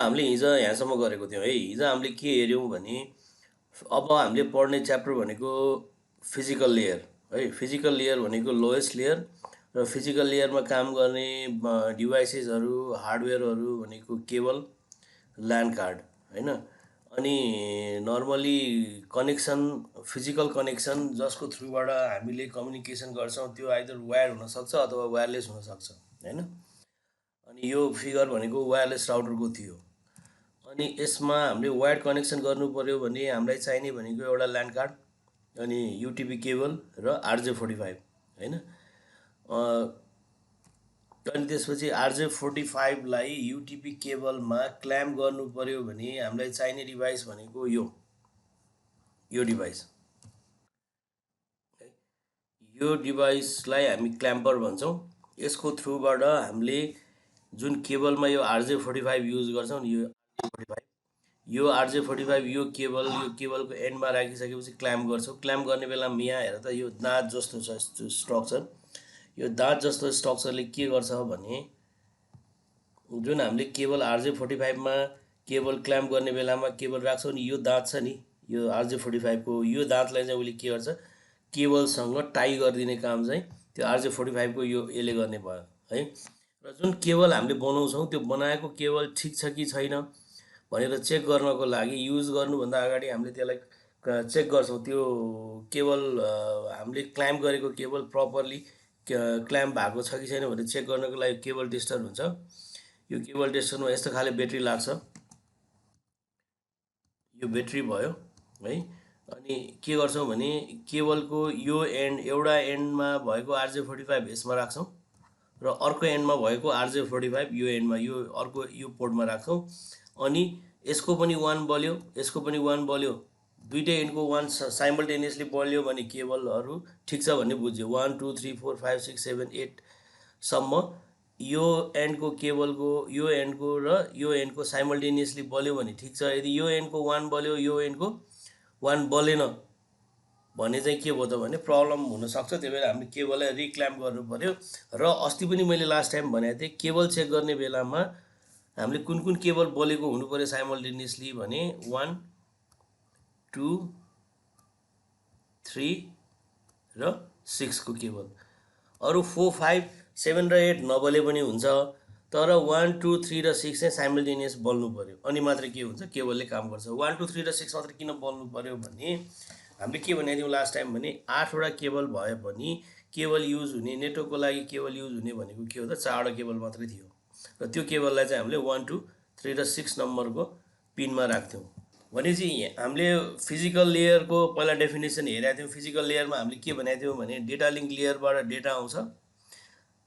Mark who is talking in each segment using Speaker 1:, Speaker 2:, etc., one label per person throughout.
Speaker 1: हामीले हिजो यहाँसम्म गरेको थियौँ है। हिजो हामीले के हेऱ्यौँ भने अब हामीले पढ्ने च्याप्टर भनेको फिजिकल लेयर है। फिजिकल लेयर भनेको लोएस्ट लेयर र फिजिकल लेयरमा काम गर्ने डिभाइसेसहरू हार्डवेयरहरू भनेको केबल ल्यान कार्ड होइन। अनि नर्मली कनेक्सन फिजिकल कनेक्सन जसको थ्रुबाट हामीले कम्युनिकेसन गर्छौँ त्यो आइदर वायर हुनसक्छ अथवा वायरलेस हुनसक्छ होइन। अनि यो फिगर भनेको वायरलेस राउटरको थियो। अनि यसमा हामीले वायर्ड कनेक्सन गर्नु पऱ्यो भने हामीलाई चाहिने भनेको एउटा ल्यान्ड कार्ड अनि युटिपी केबल र RJ45 होइन। अनि त्यसपछि RJ45लाई युटिपी केबलमा क्ल्याम्प गर्नु पऱ्यो भने हामीलाई चाहिने डिभाइस भनेको यो डिभाइस है। यो डिभाइसलाई हामी क्ल्याम्पर भन्छौँ। यसको थ्रुबाट हामीले जुन केबलमा यो RJ45 युज गर्छौँ नि यो RJ45 यो केबलको एन्डमा राखिसकेपछि क्ल्याम्प गर्छौँ। क्ल्याम्प गर्ने बेलामा यहाँ हेर त यो दाँत जस्तो छ स्ट्रक्चर। यो दाँत जस्तो स्ट्रक्चरले के गर्छ भने जुन हामीले केबल RJ45मा केबल क्ल्याम्प गर्ने बेलामा केबल राख्छौँ नि यो दाँत छ नि यो RJ45को यो दाँतलाई चाहिँ उसले के गर्छ केबलसँग टाई गरिदिने काम चाहिँ त्यो RJ45को यो यसले गर्ने भयो है। र जुन केबल हामीले बनाउँछौँ त्यो बनाएको केबल ठिक छ कि छैन भनेर चेक गर्नको लागि युज गर्नुभन्दा अगाडि हामीले त्यसलाई चेक गर्छौँ त्यो केबल हामीले क्ल्याम्प गरेको केबल प्रपरली क्ल्याम्प भएको छ कि छैन भनेर चेक गर्नको लागि केबल टेस्टर हुन्छ। यो केबल टेस्टरमा यस्तो खाले ब्याट्री लाग्छ। यो ब्याट्री भयो है। अनि के गर्छौँ भने केबलको यो एन्ड एउटा एन्डमा भएको RJ45 यसमा राख्छौँ र अर्को एन्डमा भएको RJ45 यो एन्डमा यो अर्को यो पोर्टमा राख्छौँ। अनि यसको पनि वान बल्यो यसको पनि वान बल्यो दुइटै एन्डको वान साइमल्टेनियसली बल्यो भने केबलहरू ठिक छ भन्ने बुझ्यो। 1 2 3 4 5 6 7 8 सम्म यो एन्डको केबलको यो एन्डको र यो एन्डको साइमल्टेनियसली बल्यो भने ठिक छ। यदि यो एन्डको वान बल्यो यो एन्डको वान बलेन भने चाहिँ के भयो त भने प्रब्लम हुनसक्छ। त्यही भएर हामीले केबललाई रिक्ल्याम्प गर्नु पऱ्यो। र अस्ति पनि मैले लास्ट टाइम भनेको थिएँ केबल चेक गर्ने बेलामा हामीले कुन कुन केबल बलेको हुनु पऱ्यो साइमल्टेनियसली भने 1 2 3 र 6 को केबल। अरू 4 5 7 र 8 नबले पनि हुन्छ तर 1 2 3 र 6 चाहिँ साइमल्टेनियस बल्नु पऱ्यो अनि मात्रै के हुन्छ केबलले काम गर्छ। 1 2 3 र 6 मात्रै किन बल्नु पऱ्यो भने हामीले के भनेको थियौँ लास्ट टाइम भने 8वटा केबल भए पनि केबल युज हुने नेटवर्कको लागि केबल युज हुने भनेको के हो त 4वटा केबल मात्रै थियो र त्यो केबललाई चाहिँ हामीले 1 2 3 र 6 नम्बरको पिनमा राख्थ्यौँ। भनेपछि हामीले फिजिकल लेयरको पहिला डेफिनेसन हेरेका थियौँ। फिजिकल लेयरमा हामीले के भनेको थियौँ भने डेटा लिङ्क लेयरबाट डेटा आउँछ।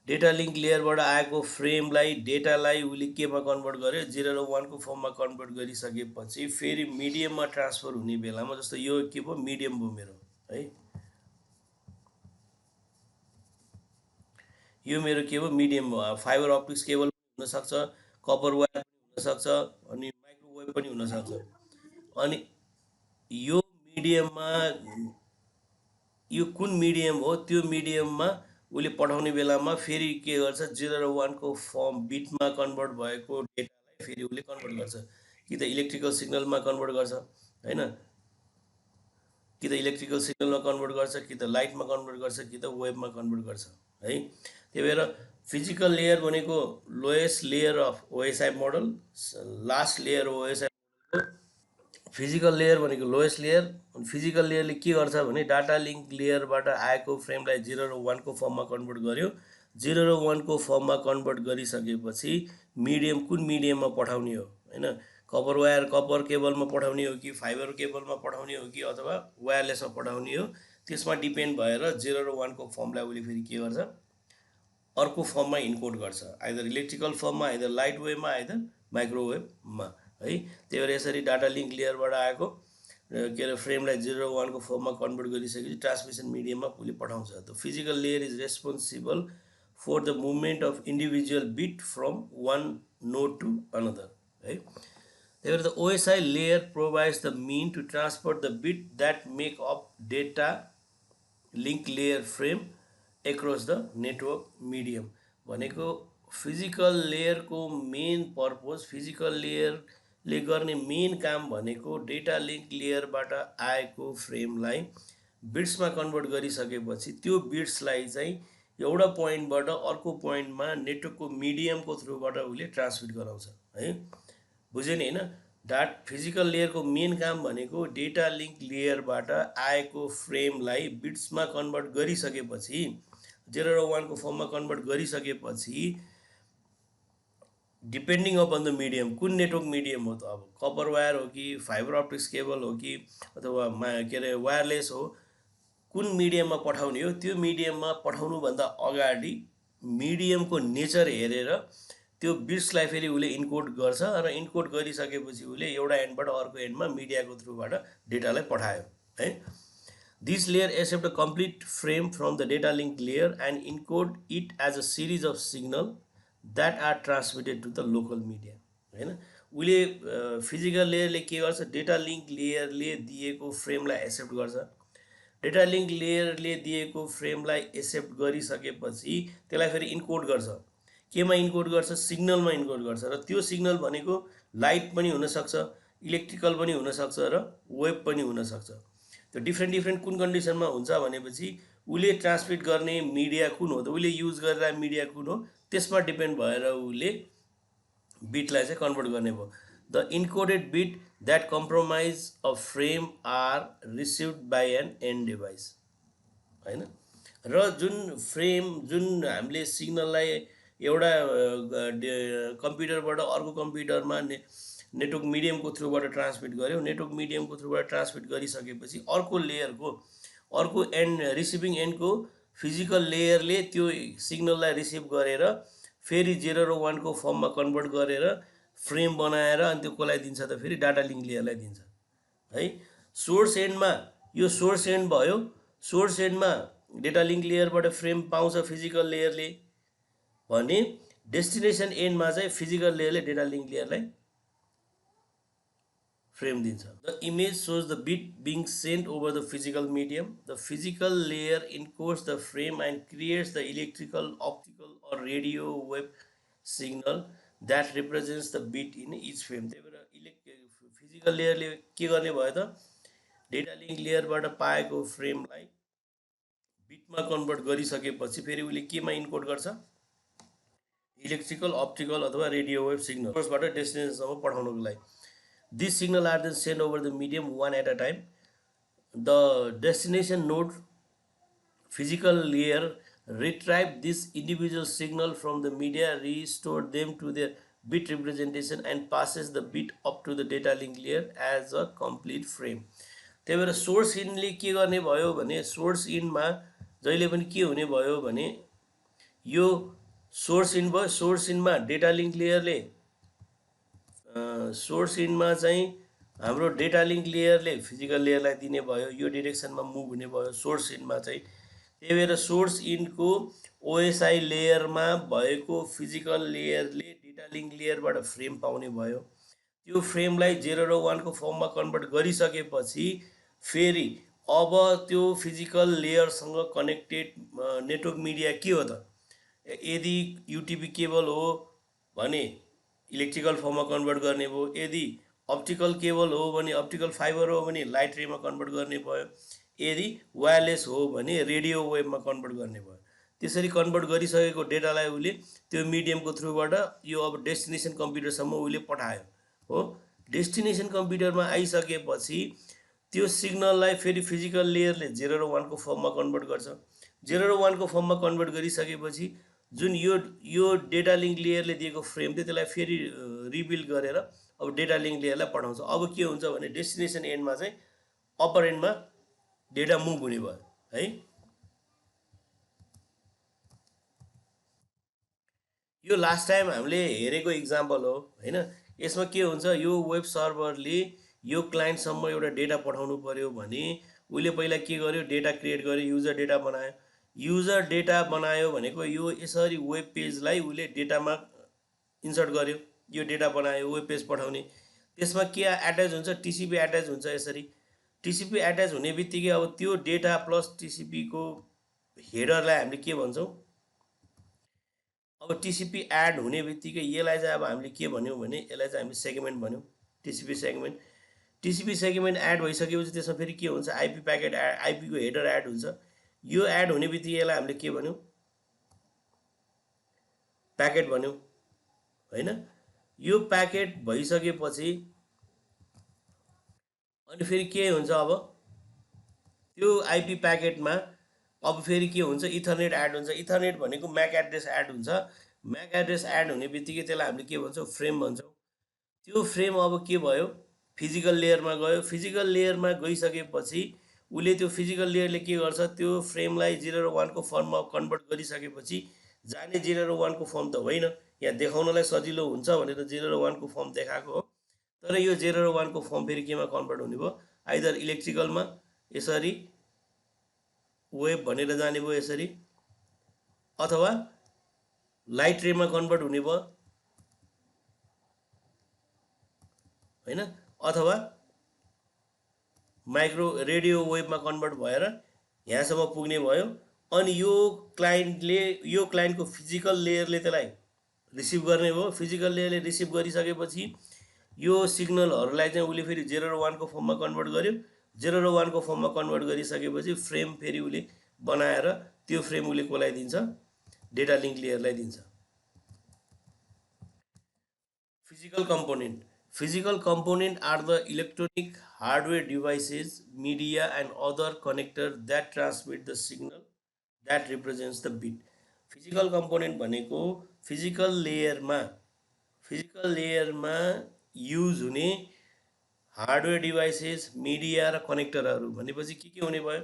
Speaker 1: डेटा लिङ्क लेयरबाट आएको फ्रेमलाई डेटालाई उसले केमा कन्भर्ट गर्यो 0 र 1 को फर्ममा कन्भर्ट गरिसकेपछि फेरि मिडियममा ट्रान्सफर हुने बेलामा जस्तो यो के भयो मिडियम भयो मेरो है। यो मेरो के भयो मिडियम भयो। फाइबर अप्टिक्स केबल पनि हुनसक्छ कपर वायर पनि हुनसक्छ अनि माइक्रोवेभ पनि हुनसक्छ। अनि यो मिडियममा यो कुन मिडियम हो त्यो मिडियममा उसले पठाउने बेलामा फेरि के गर्छ 0 र 1 को फर्म बिटमा कन्भर्ट भएको डेटालाई फेरि उसले कन्भर्ट गर्छ कि त इलेक्ट्रिकल सिग्नलमा कन्भर्ट गर्छ होइन कि त इलेक्ट्रिकल सिग्नलमा कन्भर्ट गर्छ कि त लाइटमा कन्भर्ट गर्छ कि त वेभमा कन्भर्ट गर्छ है। त्यही भएर फिजिकल लेयर भनेको lowest layer of OSI model last layer OSI physical layer भनेको लोएस्ट लेयर। फिजिकल लेयरले के गर्छ भने डाटा लिङ्क लेयरबाट आएको फ्रेमलाई 0 र 1 को फर्ममा कन्भर्ट गर्यो। 0 र 1 को फर्ममा कन्भर्ट गरिसकेपछि मिडियम कुन मिडियममा पठाउने हो होइन कपर वायर कपर केबलमा पठाउने हो कि फाइबर केबलमा पठाउने हो कि अथवा वायरलेसमा पठाउने हो त्यसमा डिपेन्ड भएर 0 र 1 को फर्मलाई उसले फेरि के गर्छ अर्को फर्ममा इन्कोड गर्छ आइदर इलेक्ट्रिकल फर्ममा आइदर लाइट वेभमा आइदर माइक्रोवेभमा है। त्यही भएर यसरी डाटा लिङ्क लेयरबाट आएको के अरे फ्रेमलाई 0 र 1 को फर्ममा कन्भर्ट गरिसकेपछि ट्रान्समिसन मिडियममा उसले पठाउँछ। The physical layer is responsible for the movement of individual bit from one node to another है। त्यही भएर the OSI layer provides the mean to transfer the bit that make up data link layer frame across the network medium भनेको physical लेयरको main purpose, physical लेयरले गर्ने main काम भनेको data link लेयरबाट आएको फ्रेमलाई बिट्समा कन्भर्ट गरिसकेपछि त्यो बिट्सलाई चाहिँ एउटा पोइन्टबाट अर्को पोइन्टमा नेटवर्कको मिडियमको थ्रुबाट उसले ट्रान्समिट गराउँछ है। बुझ्यो नि होइन? फिजिकल लेयरको मेन काम भनेको डेटा लिङ्क लेयरबाट आएको फ्रेमलाई बिट्समा कन्भर्ट गरिसकेपछि, 0 र 1 को फर्ममा कन्भर्ट गरिसकेपछि, डिपेन्डिङ अपन द मिडियम, कुन नेटवर्क मिडियम हो त, अब कपर वायर हो कि फाइबर अप्टिक्स केबल हो कि अथवा के अरे वायरलेस हो, कुन मिडियममा पठाउने हो, त्यो मिडियममा पठाउनुभन्दा अगाडि मिडियमको नेचर हेरेर त्यो बिट्सलाई फेरि उसले इन्कोड गर्छ र इन्कोड गरिसकेपछि उसले एउटा एन्डबाट अर्को एन्डमा मिडियाको थ्रुबाट डेटालाई पठायो है। This layer accept a complete frame from the data link layer and encode it as a series of signal that are transmitted to the local media होइन। उसले फिजिकल लेयरले के गर्छ, डेटा लिङ्क लेयरले दिएको फ्रेमलाई एक्सेप्ट गर्छ, डेटा लिङ्क लेयरले दिएको फ्रेमलाई accept गरिसकेपछि त्यसलाई फेरि इन्कोड गर्छ, केमा इन्कोड गर्छ, सिग्नलमा इन्कोड गर्छ, र त्यो सिग्नल भनेको लाइट पनि हुनसक्छ, इलेक्ट्रिकल पनि हुनसक्छ र वेब पनि हुनसक्छ। त्यो डिफ्रेन्ट कुन कन्डिसनमा हुन्छ भनेपछि उसले ट्रान्समिट गर्ने मिडिया कुन हो त, उसले युज गरेर मिडिया कुन हो, त्यसमा डिपेन्ड भएर उसले बिटलाई चाहिँ कन्भर्ट गर्ने भयो। The encoded bit that compromise a frame are received by an end device होइन। र जुन हामीले सिग्नललाई एउटा कम्प्युटरबाट अर्को कम्प्युटरमा नेटवर्क मिडियमको थ्रुबाट ट्रान्समिट गर्यो, नेटवर्क मिडियमको थ्रुबाट ट्रान्समिट गरिसकेपछि अर्को लेयरको अर्को एन्ड रिसिभिङ एन्डको फिजिकल लेयरले त्यो सिग्नललाई रिसिभ गरेर फेरि 0 र 1 को फर्ममा कन्भर्ट गरेर फ्रेम बनाएर अनि त्यो कसलाई दिन्छ त, फेरि डाटा लिङ्क लेयरलाई दिन्छ है। सोर्स एन्डमा यो सोर्स एन्ड भयो, सोर्स एन्डमा डेटा लिङ्क लेयरबाट फ्रेम पाउँछ फिजिकल लेयरले भने डेस्टिनेसन एन्डमा चाहिँ फिजिकल लेयरले डेटा लिङ्क लेयरलाई फ्रेम दिन्छ। The image shows the bit being sent over the physical medium, the physical layer encodes the frame and creates the electrical, optical or radio wave signal that represents the bit in each frame. त्यही भएर physical लेयरले के गर्ने भयो त, data link लेयरबाट पाएको फ्रेमलाई बिटमा convert गरिसकेपछि फेरि उसले केमा इन्कोड गर्छ, इलेक्ट्रिकल, अप्टिकल अथवा रेडियो वेभ सिग्नल सोर्सबाट डेस्टिनेसनसम्म पठाउनको लागि। These signals are then sent over the medium one at a time. The destination node physical layer retrieve this individual signal from the media, restore them to their bit representation and passes the bit up to the data link layer as a complete frame. त्यही भएर source इनले के गर्ने भयो भने, source इनमा जहिले पनि के हुने भयो भने, यो सोर्स इन भयो, सोर्स इनमा डेटा लिङ्क लेयरले सोर्स इनमा चाहिँ हाम्रो डेटा लिङ्क लेयरले फिजिकल लेयरलाई दिने भयो, यो डिरेक्सनमा मुभ हुने भयो सोर्स इनमा चाहिँ। त्यही भएर सोर्स इनको ओएसआई लेयरमा भएको फिजिकल लेयरले डेटा लिङ्क लेयरबाट फ्रेम पाउने भयो, त्यो फ्रेमलाई 0 र 1 को फर्ममा कन्भर्ट गरिसकेपछि फेरि अब त्यो फिजिकल लेयरसँग कनेक्टेड नेटवर्क मिडिया के हो त, यदि युटिपी केबल हो भने इलेक्ट्रिकल फर्ममा कन्भर्ट गर्ने भयो, यदि अप्टिकल केबल हो भने, अप्टिकल फाइबर हो भने लाइट रेमा कन्भर्ट गर्ने भयो, यदि वायरलेस हो भने रेडियो वेभमा कन्भर्ट गर्ने भयो। त्यसरी कन्भर्ट गरिसकेको डेटालाई उसले त्यो मिडियमको थ्रुबाट यो अब डेस्टिनेसन कम्प्युटरसम्म उसले पठायो हो। डेस्टिनेसन कम्प्युटरमा आइसकेपछि त्यो सिग्नललाई फेरि फिजिकल लेयरले 0 र 1 को फर्ममा कन्भर्ट गर्छ, 0 र 1 को फर्ममा कन्भर्ट गरिसकेपछि जुन यो डेटा लिङ्क लेयरले दिएको फ्रेम थियो त्यसलाई फेरि रिबिल्ड गरेर अब डेटा लिङ्क लेयरलाई पठाउँछ। अब के हुन्छ भने डेस्टिनेसन एन्डमा चाहिँ अप्पर एन्डमा डेटा मुभ हुने भयो है। यो लास्ट टाइम हामीले हेरेको इक्जाम्पल हो होइन। यसमा के हुन्छ, यो वेब सर्भरले यो क्लाइन्टसम्म एउटा डेटा पठाउनु पर्यो भने उसले पहिला के गर्यो, डेटा क्रिएट गर्यो, युजर डेटा बनायो। युजर डेटा बनायो भनेको यो यसरी वेब पेजलाई उसले डेटामा इन्सर्ट गर्यो, यो डेटा बनायो, वेब पेज पठाउने। त्यसमा के एट्याच हुन्छ, टिसिपी एट्याच हुन्छ। यसरी टिसिपी एट्याच हुने बित्तिकै अब त्यो डेटा प्लस टिसिपीको हेडरलाई हामीले के भन्छौँ, अब टिसिपी एड हुने बित्तिकै यसलाई चाहिँ अब हामीले के भन्यौँ भने यसलाई चाहिँ हामीले सेगमेन्ट भन्यौँ, TCP segment. TCP segment add भइसकेपछि त्यसमा फेरि के हुन्छ, आइपी प्याकेट एड, आइपीको हेडर एड हुन्छ। यो एड हुने बित्तिकै यसलाई हामीले के भन्यौँ, प्याकेट भन्यौँ होइन। यो प्याकेट भइसकेपछि अनि फेरि के हुन्छ, अब त्यो आइपी प्याकेटमा अब फेरि के हुन्छ, इथरनेट एड हुन्छ। इथरनेट भनेको म्याक एड्रेस एड हुन्छ। म्याक एड्रेस एड हुने बित्तिकै त्यसलाई हामीले के भन्छौँ, फ्रेम भन्छौँ। त्यो फ्रेम अब के भयो, फिजिकल लेयरमा गयो। फिजिकल लेयरमा गइसकेपछि उसले त्यो फिजिकल लेयरले के गर्छ, त्यो फ्रेमलाई 0 र 1को फर्ममा कन्भर्ट गरिसकेपछि जाने 0 र 1को फर्म त होइन, यहाँ देखाउनलाई सजिलो हुन्छ भनेर 0 र 1को फर्म देखाएको हो। तर यो 0 र 1को फर्म फेरि केमा कन्भर्ट हुने भयो, आइदर इलेक्ट्रिकलमा यसरी वेभ भनेर जाने भयो यसरी, अथवा लाइट रेमा कन्भर्ट हुने भयो होइन, अथवा माइक्रो रेडियो वेभमा कन्भर्ट भएर यहाँसम्म पुग्ने भयो। अनि यो क्लाइन्टको फिजिकल लेयरले त्यसलाई रिसिभ गर्ने भयो। फिजिकल लेयरले रिसिभ गरिसकेपछि यो सिग्नलहरूलाई चाहिँ उसले फेरि 0 र 1को फर्ममा कन्भर्ट गर्यो। 0 र 1को फर्ममा कन्भर्ट गरिसकेपछि फ्रेम फेरि उसले बनाएर त्यो फ्रेम उसले कसलाई दिन्छ, डेटा लिङ्क लेयरलाई दिन्छ। Physical component. Physical component are the electronic hardware devices, media and other connectors that transmit the signal that represents the bit. Physical component भनेको physical layer मा युज हुने हार्डवेयर डिभाइसेस, मिडिया र कनेक्टरहरू भनेपछि के हुने भयो,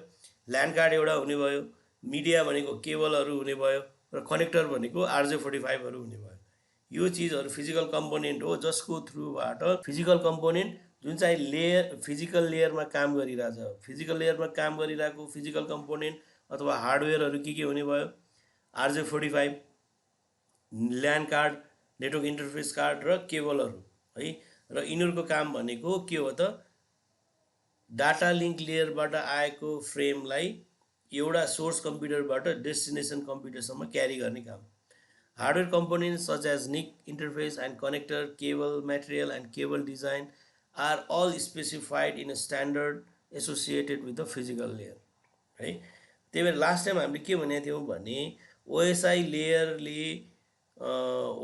Speaker 1: land card एउटा हुने भयो, मिडिया भनेको केबलहरू हुने भयो र कनेक्टर भनेको RJ45हरू हुने भयो। यो चिजहरू फिजिकल कम्पोनेन्ट हो, जसको थ्रुबाट फिजिकल कम्पोनेन्ट जुन चाहिँ लेयर फिजिकल लेयरमा काम गरिरहेछ, फिजिकल लेयरमा काम गरिरहेको फिजिकल कम्पोनेन्ट अथवा हार्डवेयरहरू के हुने भयो, RJ45, land card, network interface card र केबलहरू है। र यिनीहरूको काम भनेको के हो त, डाटा लिङ्क लेयरबाट आएको फ्रेमलाई एउटा सोर्स कम्प्युटरबाट डेस्टिनेसन कम्प्युटरसम्म क्यारी गर्ने काम। Hardware components such as NIC interface and connector, cable material and cable design are all specified in a standard associated with the physical layer है। त्यही भएर लास्ट टाइम हामीले के भनेको थियौँ भने ओएसआई लेयरले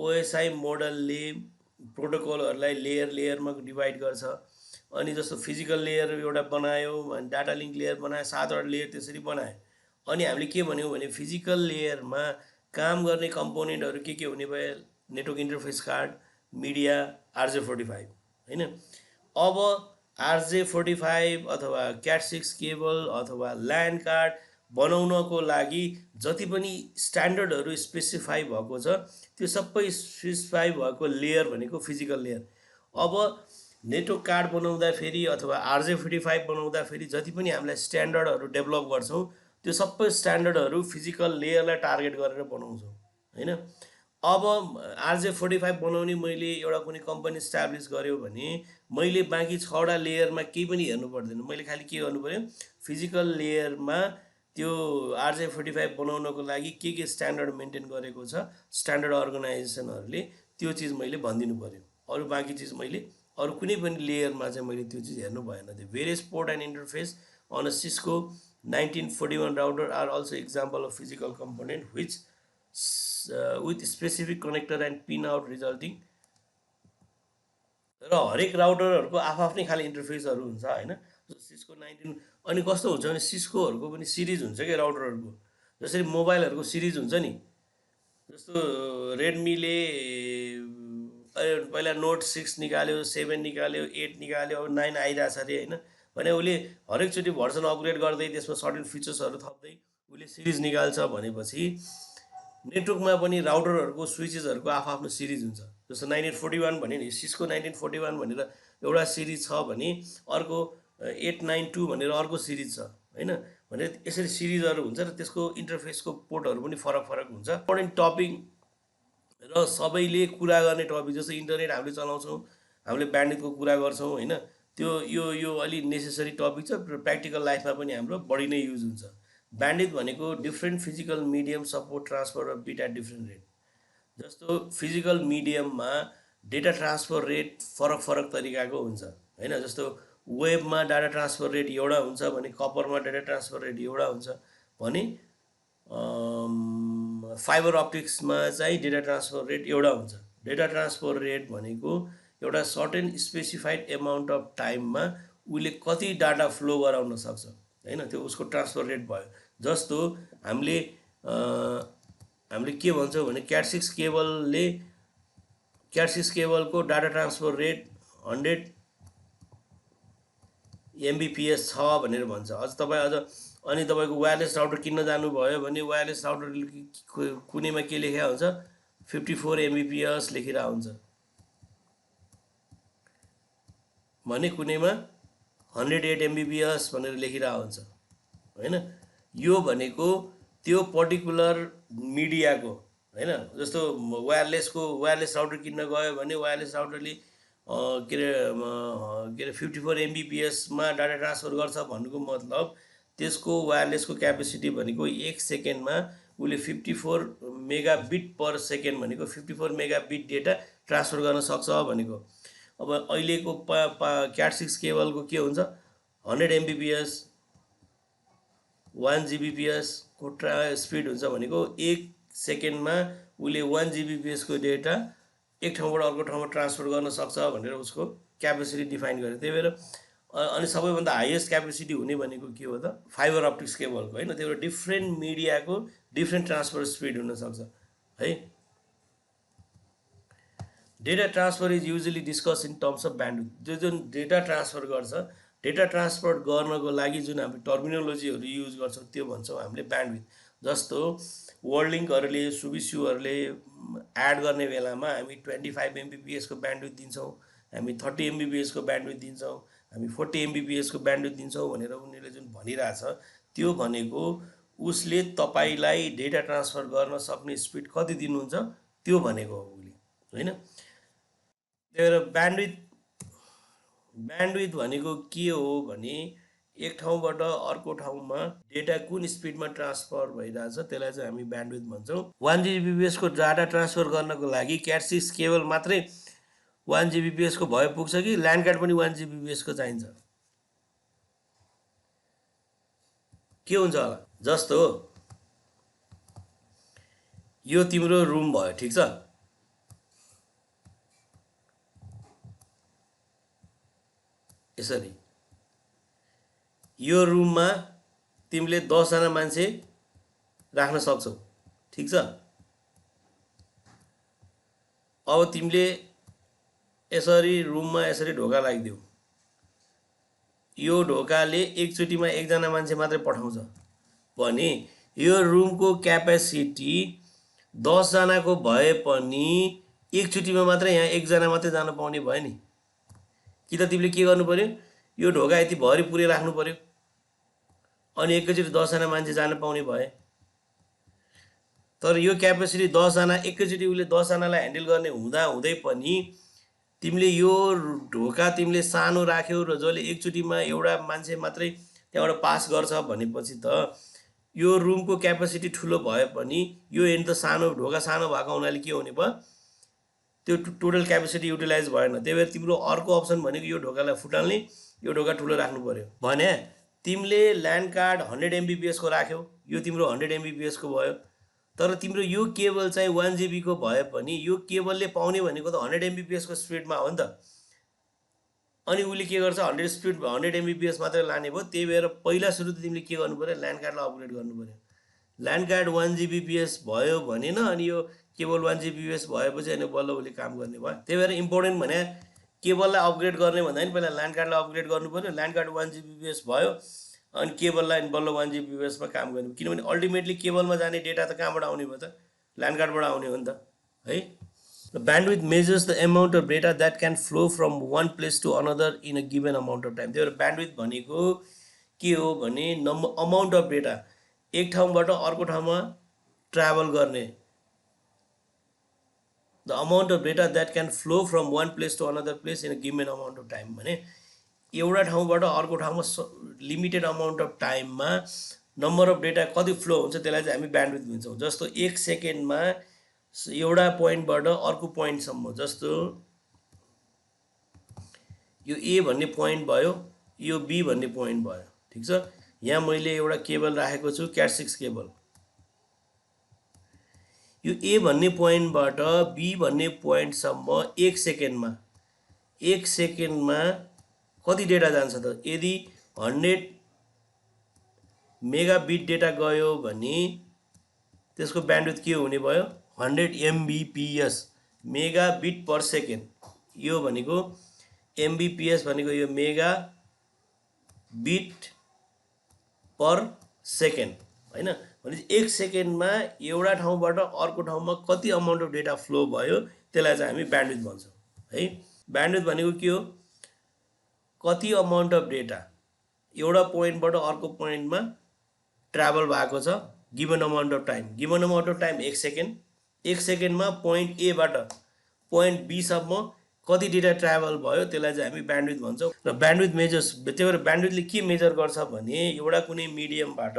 Speaker 1: ओएसआई मोडलले प्रोटोकलहरूलाई लेयरमा डिभाइड गर्छ। अनि जस्तो फिजिकल लेयर एउटा बनायो, डाटा लिङ्क लेयर बनायो, 7वटा लेयर त्यसरी बनायो। अनि हामीले के भन्यौँ भने फिजिकल लेयरमा काम गर्ने कम्पोनेन्टहरू के हुने भयो, network interface card, media, RJ45 होइन। अब RJ45 अथवा क्याट6 केबल अथवा ल्यान्ड कार्ड बनाउनको लागि जति पनि स्ट्यान्डर्डहरू स्पेसिफाई भएको छ त्यो सबै स्पेसिफाई भएको लेयर भनेको फिजिकल लेयर। अब नेटवर्क कार्ड बनाउँदाखेरि अथवा RJ45 बनाउँदाखेरि जति पनि हामीलाई स्ट्यान्डर्डहरू डेभलप गर्छौँ त्यो सबै स्ट्यान्डर्डहरू फिजिकल लेयरलाई टार्गेट गरेर बनाउँछौँ होइन। अब RJ45 बनाउने मैले एउटा कुनै कम्पनी इस्टाब्लिस गर्यो भने मैले बाँकी 6वटा लेयरमा केही पनि हेर्नु पर्दैन। मैले खालि के गर्नु पऱ्यो, फिजिकल लेयरमा त्यो RJ45 बनाउनको लागि के स्ट्यान्डर्ड मेन्टेन गरेको छ स्ट्यान्डर्ड अर्गनाइजेसनहरूले, त्यो चिज मैले भनिदिनु पऱ्यो। अरू बाँकी चिज मैले अरू कुनै पनि लेयरमा चाहिँ मैले त्यो चिज हेर्नु भएन। त्यो various port and interface on a Cisco 1941 router are also example of physical component which with specific connector and pin out resulting। र हरेक राउटरहरूको आफ्नै खाले इन्टरफेसहरू हुन्छ होइन। सिस्को 19 अनि कस्तो हुन्छ भने सिस्कोहरूको पनि सिरिज हुन्छ कि राउटरहरूको, जसरी मोबाइलहरूको सिरिज हुन्छ नि। जस्तो रेडमीले पहिला नोट 6 निकाल्यो, 7 निकाल्यो, 8 निकाल्यो, अब 9 आइरहेछ अरे होइन। भने उसले हरेकचोटि भर्सन अपग्रेड गर्दै त्यसमा सर्टेन फिचर्सहरू थप्दै उसले सिरिज निकाल्छ। भनेपछि नेटवर्कमा पनि राउटरहरूको स्विचेसहरूको आफ्नो सिरिज हुन्छ। जस्तो 9841 भन्यो नि, सिस्को 1941 भनेर एउटा सिरिज छ भने अर्को 892 भनेर अर्को सिरिज छ होइन। भने यसरी सिरिजहरू हुन्छ र त्यसको इन्टरफेसको पोर्टहरू पनि फरक हुन्छ। इम्पोर्टेन्ट टपिक र सबैले कुरा गर्ने टपिक, जस्तो इन्टरनेट हामीले चलाउँछौँ, हामीले ब्यान्डविड्थको कुरा गर्छौँ होइन। त्यो यो अलि नेसेसरी टपिक छ, प्र्याक्टिकल लाइफमा पनि हाम्रो बढी नै युज हुन्छ। ब्यान्डविड्थ भनेको different physical medium support transfer of bit at different rate. जस्तो फिजिकल मिडियममा डेटा ट्रान्सफर रेट फरक फरक तरिकाको हुन्छ होइन। जस्तो वेबमा डाटा ट्रान्सफर रेट एउटा हुन्छ भने कपरमा डाटा ट्रान्सफर रेट एउटा हुन्छ भने फाइबर अप्टिक्समा चाहिँ डेटा ट्रान्सफर रेट एउटा हुन्छ। डेटा ट्रान्सफर रेट भनेको एउटा सर्टेन स्पेसिफाइड एमाउन्ट अफ टाइममा उसले कति डाटा फ्लो गराउन सक्छ होइन, त्यो उसको ट्रान्सफर रेट भयो। जस्तो हामीले के भन्छौँ भने क्याट6 केबलले क्याट6 केबलको डाटा ट्रान्सफर रेट 100 एमबिपिएस छ भनेर भन्छ। अझ तपाईँ अनि तपाईँको वायरलेस राउटर किन्न जानुभयो भने वायरलेस राउटर कुनैमा के लेखेको हुन्छ 54 एमबिपिएस लेखिरहेको हुन्छ भने कुनैमा 108 एमबिपिएस भनेर लेखिरहेको हुन्छ होइन। यो भनेको त्यो पर्टिकुलर मिडियाको होइन। जस्तो वायरलेस राउटर किन्न गयो भने वायरलेस राउटरले के अरे 54 एमबिपिएसमा डाटा ट्रान्सफर गर्छ भन्नुको मतलब त्यसको वायरलेसको क्यापेसिटी भनेको 1 सेकेन्डमा उसले 54 मेगाबिट पर सेकेन्ड भनेको 54 मेगाबिट डेटा ट्रान्सफर गर्न सक्छ भनेको। अब अहिलेको क्याट6 केबलको के हुन्छ 100 एमबिपिएस 1 जिबिपिएसको स्पिड हुन्छ भनेको 1 सेकेन्डमा उसले 1 जिबिपिएसको डेटा एक ठाउँबाट अर्को ठाउँमा ट्रान्सफर गर्न सक्छ भनेर उसको क्यापेसिटी डिफाइन गर्यो। त्यही भएर अनि सबैभन्दा हाइएस्ट क्यापेसिटी हुने भनेको के हो त फाइबर अप्टिक्स केबलको होइन। त्यही भएर डिफ्रेन्ट मिडियाको डिफ्रेन्ट ट्रान्सफर स्पिड हुनसक्छ है। Data transfer is usually discuss in terms of bandwidth. जुन डेटा ट्रान्सफर गर्छ डेटा ट्रान्सफर गर्नको लागि जुन हामी टर्मिनोलोजीहरू युज गर्छौँ त्यो भन्छौँ हामीले ब्यान्डविड्थ। जस्तो वर्ल्डलिङ्कहरूले सुबिस्यूहरूले एड गर्ने बेलामा हामी 25 एमबिपिएसको ब्यान्डविड्थ दिन्छौँ, हामी 30 एमबिपिएसको ब्यान्डविड्थ दिन्छौँ, हामी 40 एमबिपिएसको ब्यान्डविड्थ दिन्छौँ भनेर उनीहरूले जुन भनिरहेछ त्यो भनेको उसले तपाईँलाई डेटा ट्रान्सफर गर्न सक्ने स्पिड कति दिनुहुन्छ त्यो भनेको हो उसले होइन। त्यही भएर ब्यान्डविड्थ भनेको के हो भने एक ठाउँबाट अर्को ठाउँमा डेटा कुन स्पिडमा ट्रान्सफर भइरहेछ त्यसलाई चाहिँ हामी ब्यान्डविड्थ भन्छौँ। 1 जिबिपिएसको डाटा ट्रान्सफर गर्नको लागि क्याट6 केबल मात्रै 1 जिबिपिएसको भए पुग्छ कि ल्यान्ड कार्ड पनि 1 जिबिपिएसको चाहिन्छ? के हुन्छ होला? जस्तो यो तिम्रो रुम भयो ठिक छ, यसरी यो रुममा तिमीले 10 जना मान्छे राख्न सक्छौ ठिक छ। अब तिमीले यसरी रुममा यसरी ढोका लगाइदेऊ, यो ढोकाले एकचोटिमा एकजना मान्छे मात्रै पठाउँछ भने यो रुमको क्यापेसिटी 10 जनाको भए पनि एकचोटिमा मात्रै यहाँ एकजना मात्रै जान पाउने भयो नि। कि त तिमीले के गर्नु पर्यो यो ढोका यति भरि पुरै राख्नु पर्यो अनि एकैचोटि 10 जना मान्छे जान पाउने भए। तर यो क्यापेसिटी 10 जना एकैचोटि उसले 10 जनालाई ह्यान्डल गर्ने हुँदा हुँदै पनि तिमीले यो ढोका तिमीले सानो राख्यौ र जसले एकचोटिमा एउटा मान्छे मात्रै त्यहाँबाट पास गर्छ भनेपछि त यो रुमको क्यापेसिटी ठुलो भए पनि यो एन्ड त सानो ढोका सानो भएको हुनाले के हुने भयो त्यो टोटल क्यापेसिटी युटिलाइज भएन। त्यही भएर तिम्रो अर्को अप्सन भनेको यो ढोकालाई फुटाल्ने यो ढोका ठुलो राख्नु पर्यो भने तिमीले ल्यान्ड कार्ड 100 एमबिपिएसको राख्यौ यो तिम्रो 100 एमबिपिएसको भयो। तर तिम्रो यो केबल चाहिँ 1 जिबीको भए पनि यो केबलले पाउने भनेको त 100 एमबिपिएसको स्पिडमा हो नि त। अनि उसले के गर्छ 100 एमबिपिएस मात्रै लाने भयो। त्यही भएर पहिला सुरु त तिमीले के गर्नु पर्यो ल्यान्ड कार्डलाई अपग्रेड गर्नु पर्यो। ल्यान्ड कार्ड 1 जिबिपिएस भयो भने न अनि यो केबल 1 जिबिपिएस भएपछि अनि बल्ल उसले काम गर्ने भयो। त्यही भएर इम्पोर्टेन्ट भने केबललाई अपग्रेड गर्ने भन्दा पनि पहिला ल्यान्ड कार्डलाई अपग्रेड गर्नु पर्यो। ल्यान्ड कार्ड 1 जिबिपिएस भयो अनि केबललाई बल्ल 1 जिबिपिएसमा काम गर्नु, किनभने अल्टिमेटली केबलमा जाने डेटा त कहाँबाट आउने भयो त ल्यान्ड कार्डबाट आउने हो नि त है। Bandwidth measures the amount of data that can flow from one place to another in a given amount of time. त्यही भएर ब्यान्डविड्थ भनेको के हो भने अमाउन्ट अफ डेटा एक ठाउँबाट अर्को ठाउँमा ट्राभल गर्ने, the amount of data that can flow from one place to another place in a given amount of time भने एउटा ठाउँबाट अर्को ठाउँमा लिमिटेड अमाउन्ट अफ टाइममा नम्बर अफ डेटा कति फ्लो हुन्छ त्यसलाई चाहिँ हामी ब्यान्डविड्थ भन्छौँ। जस्तो 1 सेकेन्डमा एउटा पोइन्टबाट अर्को पोइन्टसम्म, जस्तो यो ए भन्ने पोइन्ट भयो, यो बी भन्ने पोइन्ट भयो, ठिक छ। यहाँ मैले एउटा केबल राखेको छु, क्याट6 केबल। यो ए भन्ने पोइन्टबाट बी भन्ने पोइन्टसम्म 1 सेकेन्डमा कति डेटा जान्छ त? यदि 100 मेगाबिट डेटा गयो भने त्यसको ब्यान्डविड्थ के हुने भयो? 100 MBPS, मेगाबिट पर सेकेन्ड। यो भनेको MBPS भनेको यो मेगा बिट पर सेकेन्ड हैन। भनेपछि 1 सेकेन्डमा एउटा ठाउँबाट अर्को ठाउँमा कति अमाउन्ट अफ डेटा फ्लो भयो त्यसलाई चाहिँ हामी ब्यान्डविड्थ भन्छौँ है। ब्यान्डविड्थ भनेको के हो? कति अमाउन्ट अफ डेटा एउटा पोइन्टबाट अर्को पोइन्टमा ट्राभल भएको छ given amount of time. Given amount of time 1 second. 1 सेकेन्डमा पोइन्ट एबाट पोइन्ट बीसम्म कति डेटा ट्राभल भयो त्यसलाई चाहिँ हामी ब्यान्डविड्थ भन्छौँ। र ब्यान्डविड्थ मेजर्स, त्यही भएर ब्यान्डविड्थले के मेजर गर्छ भने एउटा कुनै मिडियमबाट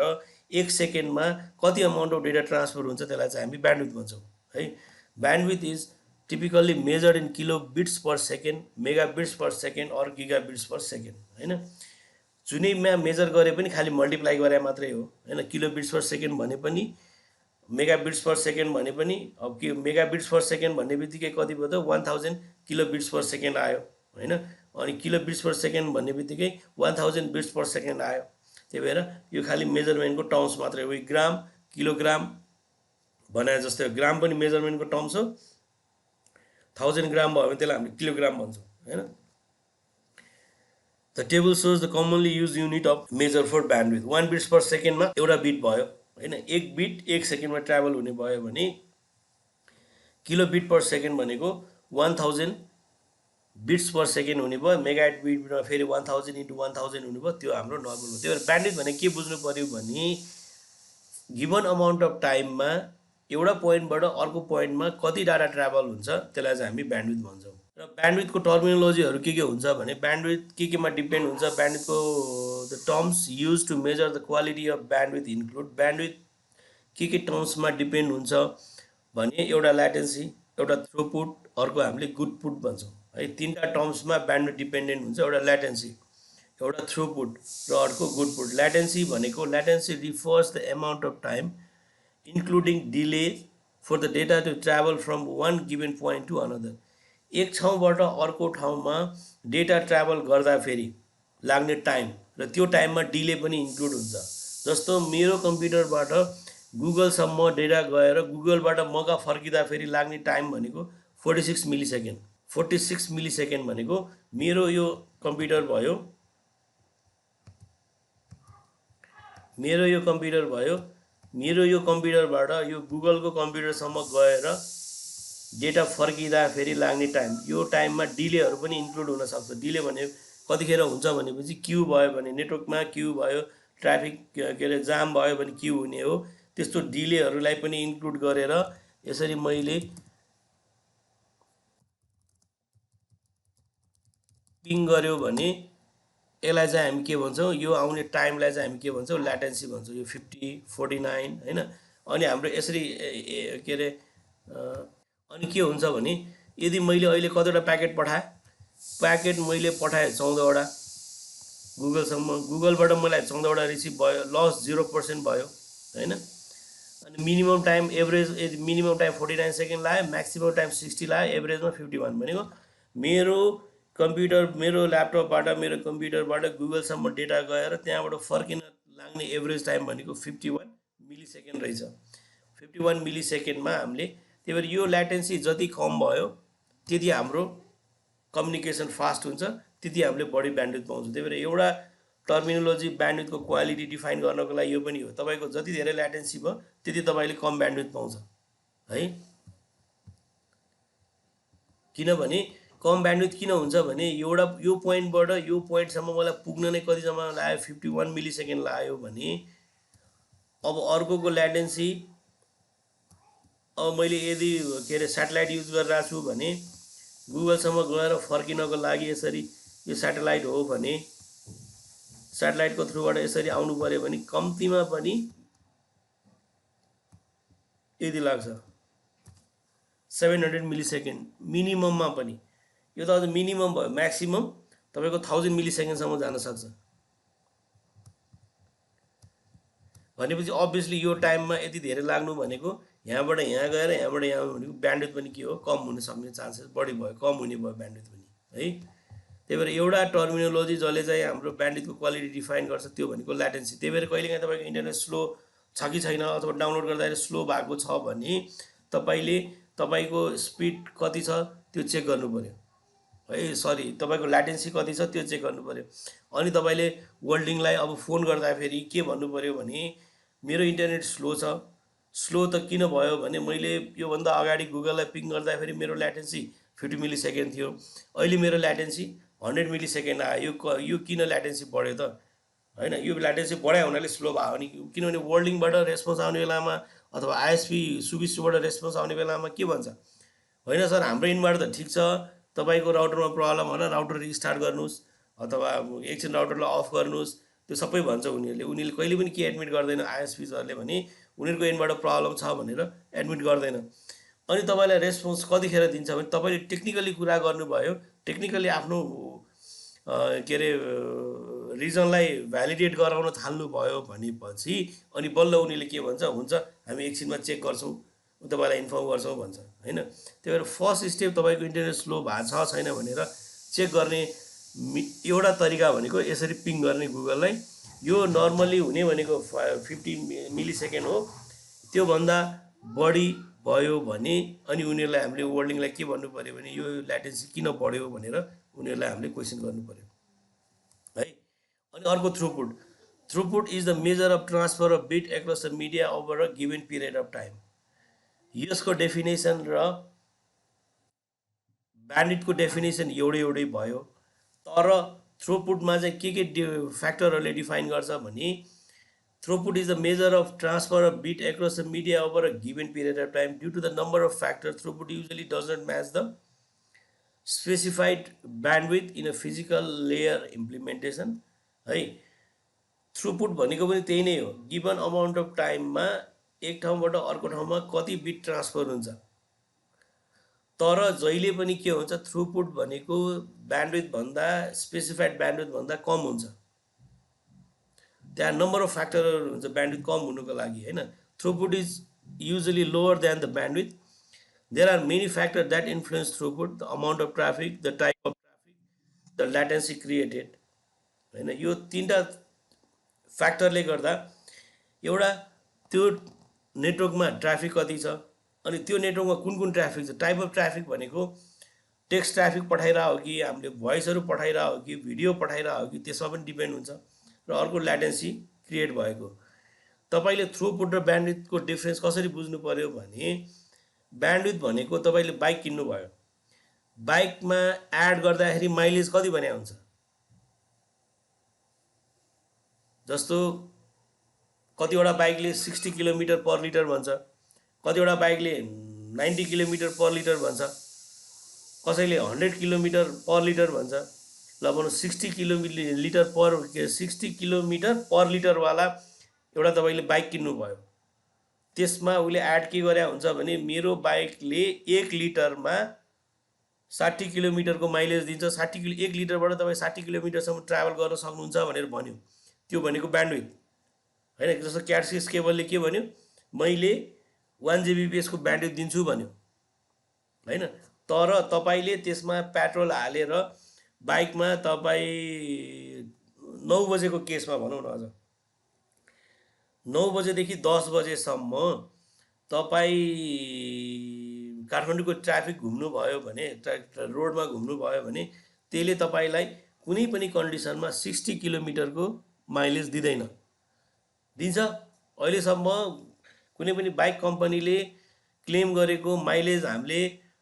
Speaker 1: 1 सेकेन्डमा कति अमाउन्ट अफ डेटा ट्रान्सफर हुन्छ त्यसलाई चाहिँ हामी ब्यान्डविड्थ भन्छौँ है। Bandwidth is typically measured in kilobits per second, megabits per second or gigabits per second हैन। जुनैमा मेजर गरे पनि खालि मल्टिप्लाई गरे मात्रै हो हैन। किलोबिट्स पर सेकेन्ड भने पनि, मेगाबिट्स पर सेकेन्ड भने पनि, अब के मेगाबिट्स पर सेकेन्ड भन्ने बित्तिकै कति भयो त? 1000 किलोबिट्स पर सेकेन्ड आयो हैन। अनि किलोबिट्स पर सेकेन्ड भन्ने बित्तिकै 1000 बिट्स पर सेकेन्ड आयो। त्यही भएर यो खालि मेजरमेन्टको टर्म्स मात्रै हो। ग्राम, किलोग्राम भने जस्तै ग्राम पनि मेजरमेन्टको टर्म्स हो। 1000 ग्राम भयो भने त्यसलाई हामीले किलोग्राम भन्छौँ हैन। The table shows the commonly used unit of measure for bandwidth. 1 bits per second मा एउटा बिट भयो हैन। 1 बिट 1 सेकेन्डमा ट्राभल हुने भयो भने किलोबिट पर सेकेन्ड भनेको 1000 बिट्स पर सेकेन्ड हुने भयो। मेगाबिटमा फेरि 1000 × 1000 हुने भयो। त्यो हाम्रो नर्मल हो। त्यही भएर ब्यान्डविड्थ भने के बुझ्नु पर्यो भने गिभन अमाउन्ट अफ टाइममा एउटा पोइन्टबाट अर्को पोइन्टमा कति डाटा ट्राभल हुन्छ त्यसलाई चाहिँ हामी ब्यान्डविड्थ भन्छौँ। र ब्यान्डविड्थको टर्मिनोलोजीहरू के हुन्छ भने ब्यान्डविड्थ केमा डिपेन्ड हुन्छ? ब्यान्डविड्थको the terms use to measure the quality of bandwidth include. Bandwidth के टर्म्समा डिपेन्ड हुन्छ भने एउटा ल्याटेन्सी, एउटा थ्रुपुट, अर्को हामीले गुडपुट भन्छौँ है। तीनटा टर्म्समा ब्यान्डविड्थ डिपेन्डेन्ट हुन्छ। एउटा ल्याटेन्सी, एउटा थ्रुपुट र अर्को गुडपुट। ल्याटेन्सी भनेको, latency refers the amount of time including delay for the data to travel from one given point to another. एक ठाउँबाट अर्को ठाउँमा डेटा ट्राभल गर्दाखेरि लाग्ने टाइम र त्यो टाइममा डिले पनि इन्क्लुड हुन्छ। जस्तो मेरो कम्प्युटरबाट गुगलसम्म डेटा गएर गुगलबाट मगा फर्किँदाखेरि लाग्ने टाइम भनेको 46 मिलिसेकेन्ड। 46 मिलिसेकेन्ड भनेको मेरो यो कम्प्युटर भयो, मेरो यो कम्प्युटरबाट यो गुगलको कम्प्युटरसम्म गएर डेटा फर्किँदाखेरि लाग्ने टाइम, यो टाइममा डिलेहरू पनि इन्क्लुड हुनसक्छ। डिले भने कतिखेर हुन्छ भनेपछि क्यु भयो भने, नेटवर्कमा क्यु भयो, ट्राफिक के अरे जाम भयो भने क्यु हुने हो। त्यस्तो डिलेहरूलाई पनि इन्क्लुड गरेर यसरी मैले पिङ गर्यो भने यसलाई चाहिँ हामी के भन्छौँ? यो आउने टाइमलाई चाहिँ हामी के भन्छौँ? ल्याटेन्सी भन्छौँ। यो 50, 49 हैन। अनि हाम्रो यसरी के अरे अनि के हुन्छ भने यदि मैले अहिले कतिवटा प्याकेट पठाएँ, प्याकेट मैले पठाएँ 14 वटा गुगलसम्म, गुगलबाट मलाई 14 वटा रिसिभ भयो, लस 0% भयो हैन। अनि मिनिमम टाइम एभरेज, यदि मिनिमम टाइम 49 सेकेन्ड लाग्यो, म्याक्सिमम टाइम 60 लाग्यो, एभरेजमा 51 भनेको मेरो कम्प्युटर, मेरो ल्यापटपबाट, मेरो कम्प्युटरबाट गुगलसम्म डेटा गएर त्यहाँबाट फर्किन लाग्ने एभरेज टाइम भनेको 51 मिलिसेकेन्ड रहेछ। 51 मिलिसेकेन्डमा हामीले, त्यही भएर यो ल्याटेन्सी जति कम भयो त्यति हाम्रो कम्युनिकेसन फास्ट हुन्छ, त्यति हामीले बढी ब्यान्डविड्थ पाउँछौँ। त्यही भएर एउटा टर्मिनोलोजी ब्यान्डविड्थको क्वालिटी डिफाइन गर्नको लागि यो पनि हो। तपाईँको जति धेरै ल्याटेन्सी भयो त्यति तपाईँले कम ब्यान्डविड्थ पाउँछ है। किनभने कम ब्यान्डविड्थ किन हुन्छ भने यो पोइन्टबाट यो पोइन्टसम्म मलाई पुग्न नै कति समय लाग्यो? 51 मिलिसेकेन्ड लाग्यो भने अब अर्कोको ल्याटेन्सी, अब मैले यदि के अरे स्याटेलाइट युज गरिरहेको छु भने गुगलसम्म गएर फर्किनको लागि यसरी यो स्याटेलाइट हो भने स्याटेलाइटको थ्रुबाट यसरी आउनु पर्यो भने कम्तीमा पनि यति लाग्छ 700 मिलिसेकेन्ड मिनिमममा पनि। यो त अझ मिनिमम भयो, म्याक्सिमम तपाईँको 1000 मिलिसेकेन्डसम्म जान सक्छ। भनेपछि अभियसली यो टाइममा यति धेरै लाग्नु भनेको यहाँबाट यहाँ गएर यहाँबाट यहाँ भनेको ब्यान्डविथ पनि के हो, कम हुन सक्ने चान्सेस बढी भयो, कम हुने भयो ब्यान्डविथ पनि है। त्यही भएर एउटा टर्मिनोलोजी जसले चाहिँ हाम्रो ब्यान्डविथको क्वालिटी डिफाइन गर्छ त्यो भनेको ल्याटेन्सी। त्यही भएर कहिलेकाहीँ तपाईँको इन्टरनेट स्लो छ कि छैन अथवा डाउनलोड गर्दाखेरि स्लो भएको छ भने तपाईँले तपाईँको स्पिड कति छ त्यो चेक गर्नु पऱ्यो है, सरी तपाईँको ल्याटेन्सी कति छ त्यो चेक गर्नु पऱ्यो। अनि तपाईँले वर्ल्डिङलाई अब फोन गर्दाखेरि के भन्नु पऱ्यो भने मेरो इन्टरनेट स्लो छ, स्लो त किन भयो भने मैले योभन्दा अगाडि गुगललाई पिङ गर्दाखेरि मेरो ल्याटेन्सी 50 मिलिसेकेन्ड थियो, अहिले मेरो ल्याटेन्सी 100 मिलिसेकेन्ड आयो। यो किन ल्याटेन्सी बढ्यो त होइन, यो ल्याटेन्सी बढायो हुनाले स्लो भयो नि, किनभने वर्ल्डिङबाट रेस्पोन्स आउने बेलामा अथवा आइएसपी सुबिस्टुबाट रेस्पोन्स आउने बेलामा के भन्छ, होइन सर हाम्रो इन्भर्टर त ठिक छ, तपाईँको राउटरमा प्रब्लम होला, राउटर रिस्टार्ट गर्नुहोस् अथवा एकछिन राउटरलाई अफ गर्नुहोस्, त्यो सबै भन्छ उनीहरूले कहिले पनि के एडमिट गर्दैन आइएसपीजहरूले भने उनीहरूको एन्डबाट प्रब्लम छ भनेर एडमिट गर्दैन। अनि तपाईँलाई रेस्पोन्स कतिखेर दिन्छ भने तपाईँले टेक्निकली कुरा गर्नुभयो, टेक्निकली आफ्नो के अरे रिजनलाई भ्यालिडेट गराउन थाल्नुभयो भनेपछि अनि बल्ल उनीहरूले के भन्छ, हुन्छ हामी एकछिनमा चेक गर्छौँ तपाईँलाई इन्फर्म गर्छौँ भन्छ होइन। त्यही भएर फर्स्ट स्टेप तपाईँको इन्टरनेट स्लो भएको छ छैन भनेर चेक गर्ने एउटा तरिका भनेको यसरी पिङ गर्ने गुगललाई। यो नर्मली हुने भनेको 50 मिलिसेकेन्ड हो, त्योभन्दा बढी भयो भने अनि उनीहरूलाई हामीले वर्ल्डिङलाई के भन्नु पऱ्यो भने यो ल्याटेन्सी किन बढ्यो भनेर उनीहरूलाई हामीले क्वेसन गर्नु पऱ्यो है। अनि अर्को throughput, throughput is the measure of transfer of bit across the media over a given period of time. यसको डेफिनेसन र ब्यान्डविड्थको डेफिनेसन एउटै भयो, तर थ्रुपुटमा चाहिँ के फ्याक्टरहरूले डिफाइन गर्छ भने throughput is the measure of transfer of bit across the media over a given period of time due to the number of factor. Throughput usually does not match the specified bandwidth in a physical layer implementation है। Throughput भनेको पनि त्यही नै हो, given amount of टाइममा एक ठाउँबाट अर्को ठाउँमा कति बिट ट्रान्सफर हुन्छ। तर जहिले पनि के हुन्छ, थ्रुपुट भनेको ब्यान्डविड्थ भन्दा स्पेसिफाइड ब्यान्डविड्थ भन्दा कम हुन्छ, त्यहाँ नम्बर अफ फ्याक्टरहरू हुन्छ ब्यान्डविड्थ कम हुनुको लागि होइन। Throughput is usually lower than the bandwidth. There are many factor that influence throughput, the amount of traffic, the type of traffic, the latency created होइन। यो तीनटा फ्याक्टरले गर्दा एउटा त्यो नेटवर्कमा ट्राफिक कति छ, अनि त्यो नेटवर्कमा कुन कुन ट्राफिक छ, टाइप अफ ट्राफिक भनेको टेक्स्ट ट्राफिक पठाइरह हो कि हामीले भोइसहरू पठाइरह हो कि भिडियो पठाइरह हो कि त्यसमा पनि डिपेन्ड हुन्छ। र अर्को ल्याटेन्सी क्रिएट भएको। तपाईँले थ्रुपुट र ब्यान्डविड्थको डिफ्रेन्स कसरी बुझ्नु पर्यो भने ब्यान्डविड्थ भनेको तपाईँले बाइक किन्नुभयो, बाइकमा एड गर्दाखेरि माइलेज कति भने हुन्छ, जस्तो कतिवटा बाइकले 60 किलोमिटर पर लिटर भन्छ, कतिवटा बाइकले 90 किलोमिटर पर लिटर भन्छ, कसैले 100 किलोमिटर पर लिटर भन्छ। ल भनौँ 60 किलोमिटर पर लिटरवाला एउटा तपाईँले बाइक किन्नुभयो, त्यसमा उसले एड के गरे हुन्छ भने मेरो बाइकले 1 लिटरमा 60 किलोमिटरको माइलेज दिन्छ, 1 लिटरबाट तपाईँ 60 किलोमिटरसम्म ट्राभल गर्न सक्नुहुन्छ भनेर भन्यो। त्यो भनेको ब्यान्डविड्थ होइन। जस्तो क्याटसिस केबलले के भन्यो, मैले 1 Gbps को ब्यान्डविड्थ दिन्छु भन्यो होइन। तर तपाईँले त्यसमा पेट्रोल हालेर बाइकमा तपाईँ 9 बजेको केसमा भनौँ न, अझ 9 बजेदेखि 10 बजेसम्म तपाईँ काठमाडौँको ट्राफिक घुम्नुभयो भने, रोडमा घुम्नुभयो भने त्यसले तपाईँलाई कुनै पनि कन्डिसनमा 60 किलोमिटरको माइलेज दिँदैन। दिन्छ अहिलेसम्म कुनै पनि बाइक कम्पनीले क्लेम गरेको माइलेज हामीले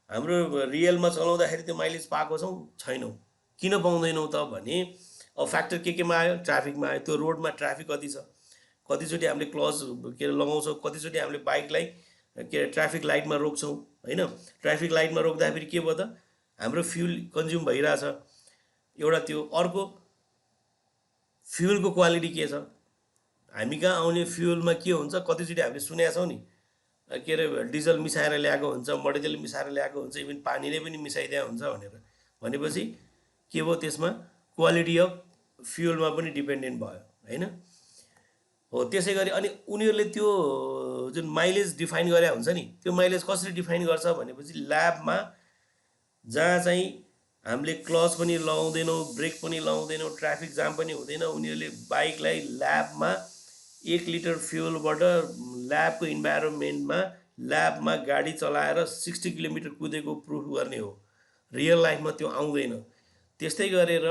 Speaker 1: हाम्रो रियलमा चलाउँदाखेरि त्यो माइलेज पाएको छौँ छैनौँ। किन पाउँदैनौँ त भने अब फ्याक्टर केमा आयो, ट्राफिकमा आयो। त्यो रोडमा ट्राफिक कति छ, कतिचोटि हामीले क्लच के अरे लगाउँछौँ, कतिचोटि हामीले बाइकलाई के अरे ट्राफिक लाइटमा रोक्छौँ होइन। ट्राफिक लाइटमा रोक्दाखेरि के भयो त, हाम्रो फ्युल कन्ज्युम भइरहेछ एउटा त्यो। अर्को फ्युलको क्वालिटी के छ, हामी कहाँ आउने फ्युलमा के हुन्छ, कतिचोटि हामीले सुनेका छौँ नि के अरे डिजल मिसाएर ल्याएको हुन्छ, मटेरियल मिसाएर ल्याएको हुन्छ, इभन पानीले पनि मिसाइदिएको हुन्छ भनेपछि के भयो, त्यसमा क्वालिटी अफ फ्युलमा पनि डिपेन्डेन्ट भयो होइन। हो त्यसै गरी अनि उनीहरूले त्यो जुन माइलेज डिफाइन गरे हुन्छ नि, त्यो माइलेज कसरी डिफाइन गर्छ भनेपछि ल्याबमा जहाँ चाहिँ हामीले क्लच पनि लगाउँदैनौँ, ब्रेक पनि लगाउँदैनौँ, ट्राफिक जाम पनि हुँदैन, उनीहरूले बाइकलाई ल्याबमा 1 लिटर फ्युलबाट ल्याबको इन्भाइरोमेन्टमा ल्याबमा गाडी चलाएर 60 किलोमिटर कुदेको प्रुफ गर्ने हो। रियल लाइफमा त्यो आउँदैन। त्यस्तै गरेर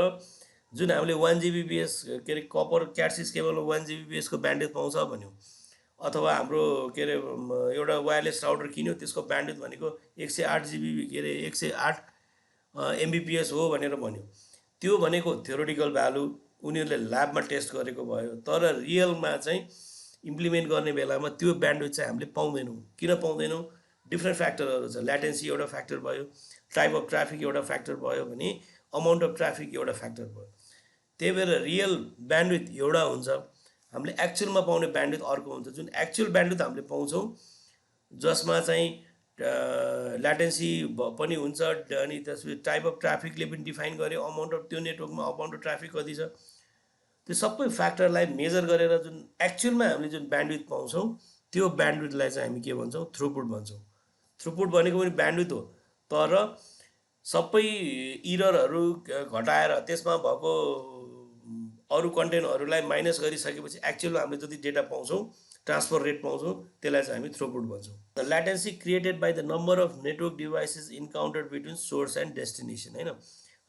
Speaker 1: जुन हामीले 1 Gbps के अरे कपर क्याटसिस केबलमा 1 Gbps को ब्यान्डविड्थ पाउँछ भन्यो, अथवा हाम्रो के अरे एउटा वायरलेस राउटर किन्यो, त्यसको ब्यान्डविड्थ भनेको 108 GB के अरे 108 MBPS हो भनेर भन्यो। त्यो भनेको थ्योरिटिकल भ्यालु, उनीहरूले ल्याबमा टेस्ट गरेको भयो, तर रियलमा चाहिँ इम्प्लिमेन्ट गर्ने बेलामा त्यो ब्यान्डविड्थ चाहिँ हामीले पाउँदैनौँ। किन पाउँदैनौँ? डिफ्रेन्ट फ्याक्टरहरू छ। ल्याटेन्सी एउटा फ्याक्टर भयो, टाइप अफ ट्राफिक एउटा फ्याक्टर भयो भने अमाउन्ट अफ ट्राफिक एउटा फ्याक्टर भयो। त्यही भएर रियल ब्यान्डविड्थ एउटा हुन्छ, हामीले एक्चुअलमा पाउने ब्यान्डविड्थ अर्को हुन्छ। जुन एक्चुअल ब्यान्डविड्थ हामीले पाउँछौँ जसमा चाहिँ ल्याटेन्सी पनि हुन्छ, अनि त्यसपछि टाइप अफ ट्राफिकले पनि डिफाइन गर्यो, अमाउन्ट अफ त्यो नेटवर्कमा अमाउन्ट अफ ट्राफिक कति छ, त्यो सबै फ्याक्टरलाई मेजर गरेर जुन एक्चुअलमा हामीले जुन ब्यान्डविड्थ पाउँछौँ त्यो ब्यान्डविड्थलाई चाहिँ हामी के भन्छौँ? थ्रुपुट भन्छौँ। थ्रुपुट भनेको पनि ब्यान्डविड्थ हो, तर सबै इररहरू घटाएर त्यसमा भएको अरू कन्टेन्टहरूलाई माइनस गरिसकेपछि एक्चुअलमा हामीले जति डेटा पाउँछौँ, ट्रान्सफर रेट पाउँछौँ, त्यसलाई चाहिँ हामी थ्रुपुट भन्छौँ। The latency created by the number of network devices encountered between source and destination होइन।